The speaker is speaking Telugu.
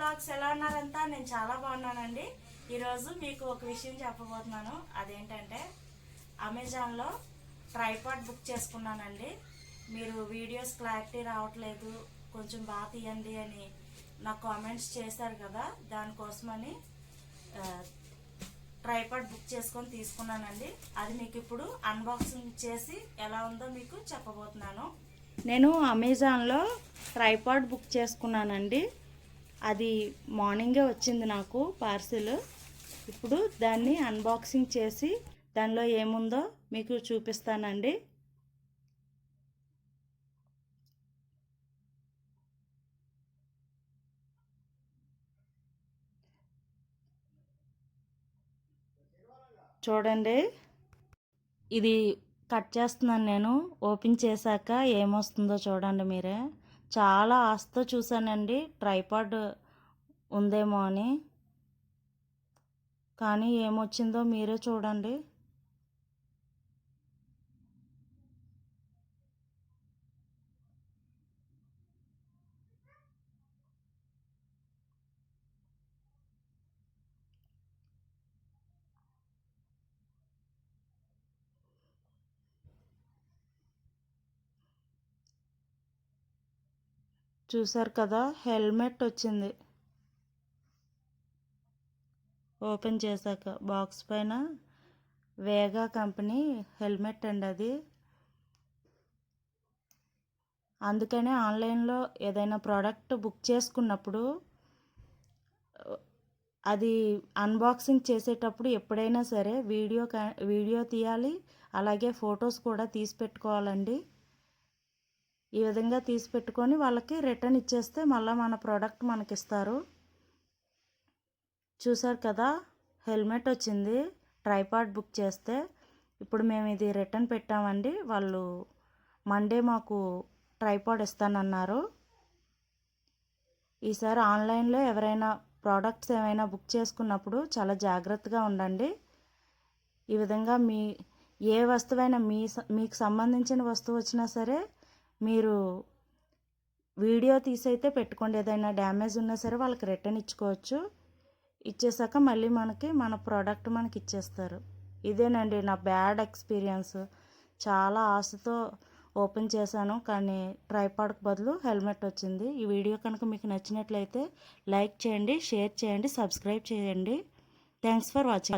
బ్లాగ్స్ ఎలా ఉన్నారంతా? నేను చాలా బాగున్నానండి. ఈరోజు మీకు ఒక విషయం చెప్పబోతున్నాను. అదేంటంటే అమెజాన్లో ట్రైపాడ్ బుక్ చేసుకున్నానండి. మీరు వీడియోస్ క్లారిటీ రావట్లేదు, కొంచెం బాగా తీయండి అని నాకు కామెంట్స్ చేశారు కదా, దానికోసమని ట్రైపాడ్ బుక్ చేసుకొని తీసుకున్నానండి. అది మీకు ఇప్పుడు అన్బాక్సింగ్ చేసి ఎలా ఉందో మీకు చెప్పబోతున్నాను. నేను అమెజాన్లో ట్రైపాడ్ బుక్ చేసుకున్నానండి. అది మార్నింగే వచ్చింది నాకు పార్సిల్. ఇప్పుడు దాన్ని అన్బాక్సింగ్ చేసి దానిలో ఏముందో మీకు చూపిస్తానండి. చూడండి, ఇది కట్ చేస్తున్నాను నేను. ఓపెన్ చేశాక ఏమొస్తుందో చూడండి మీరే. చాలా ఆశతో చూశానండి ట్రైపాడ్ ఉందేమో అని, కానీ ఏమొచ్చిందో మీరే చూడండి. చూసారు కదా, హెల్మెట్ వచ్చింది. ఓపెన్ చేశాక బాక్స్ పైన వేగా కంపెనీ హెల్మెట్ అండి అది. అందుకనే ఆన్లైన్లో ఏదైనా ప్రోడక్ట్ బుక్ చేసుకున్నప్పుడు అది అన్బాక్సింగ్ చేసేటప్పుడు ఎప్పుడైనా సరే వీడియో తీయాలి, అలాగే ఫొటోస్ కూడా తీసి పెట్టుకోవాలండి. ఈ విధంగా తీసి పెట్టుకొని వాళ్ళకి రిటర్న్ ఇచ్చేస్తే మళ్ళీ మన ప్రోడక్ట్ మనకిస్తారు. చూసారు కదా, హెల్మెట్ వచ్చింది ట్రైపాడ్ బుక్ చేస్తే. ఇప్పుడు మేము ఇది రిటర్న్ పెట్టామండి. వాళ్ళు మండే మాకు ట్రైపాడ్ ఇస్తానన్నారు. ఈసారి ఆన్లైన్లో ఎవరైనా ప్రోడక్ట్స్ ఏమైనా బుక్ చేసుకున్నప్పుడు చాలా జాగ్రత్తగా ఉండండి. ఈ విధంగా ఏ వస్తువైనా మీకు సంబంధించిన వస్తువు వచ్చినా సరే మీరు వీడియో తీసైతే పెట్టుకోండి. ఏదైనా డ్యామేజ్ ఉన్నా సరే వాళ్ళకి రిటర్న్ ఇచ్చుకోవచ్చు. ఇచ్చేసాక మళ్ళీ మన ప్రోడక్ట్ మనకి ఇచ్చేస్తారు. ఇదేనండి నా బ్యాడ్ ఎక్స్పీరియన్స్. చాలా ఆశతో ఓపెన్ చేశాను, కానీ ట్రైపాడ్కి బదులు హెల్మెట్ వచ్చింది. ఈ వీడియో కనుక మీకు నచ్చినట్లయితే లైక్ చేయండి, షేర్ చేయండి, సబ్స్క్రైబ్ చేయండి. Thanks for watching.